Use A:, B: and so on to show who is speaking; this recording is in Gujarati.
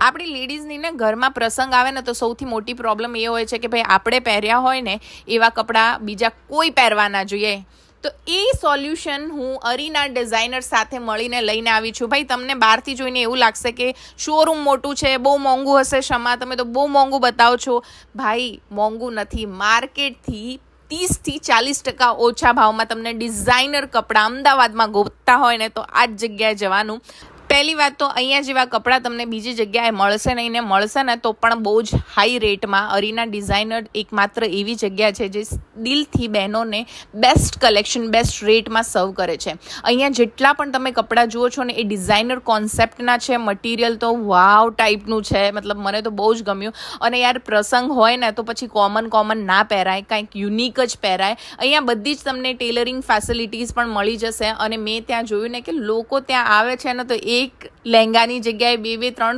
A: આપણી લેડીઝની ને ઘરમાં પ્રસંગ આવે ને તો સૌથી મોટી પ્રોબ્લેમ એ હોય છે કે ભાઈ આપણે પહેર્યા હોય ને એવા કપડાં બીજા કોઈ પહેરવા ના જોઈએ. તો એ સોલ્યુશન હું અરીના ડિઝાઇનર સાથે મળીને લઈને આવી છું. ભાઈ તમને બહારથી જોઈને એવું લાગશે કે શોરૂમ મોટું છે, બહુ મોંઘું હશે. શમા, તમે તો બહુ મોંઘું બતાવો છો. ભાઈ મોંઘું નથી, માર્કેટથી 30થી 40% ઓછા ભાવમાં તમને ડિઝાઇનર કપડાં અમદાવાદમાં ગોતતા હોય ને તો આ જ જગ્યાએ જવાનું. પહેલી વાત તો અહીંયા જેવા કપડાં તમને બીજી જગ્યાએ મળશે નહીં, ને મળશે ને તો પણ બહુ જ હાઈ રેટમાં. અરીના ડિઝાઇનર એકમાત્ર એવી જગ્યા છે જે દિલથી બહેનોને બેસ્ટ કલેક્શન બેસ્ટ રેટમાં સર્વ કરે છે. અહીંયા જેટલા પણ તમે કપડાં જુઓ છો ને એ ડિઝાઇનર કોન્સેપ્ટના છે. મટીરિયલ તો વાવ ટાઈપનું છે, મતલબ મને તો બહુ જ ગમ્યું. અને યાર પ્રસંગ હોય ને તો પછી કોમન ના પહેરાય, કાંઈક યુનિક જ પહેરાય. અહીંયા બધી જ તમને ટેલરિંગ ફેસિલિટીઝ પણ મળી જશે. અને મેં ત્યાં જોયું ને કે લોકો ત્યાં આવે છે ને તો એક લહેંગાની જગ્યાએ 2-2, 3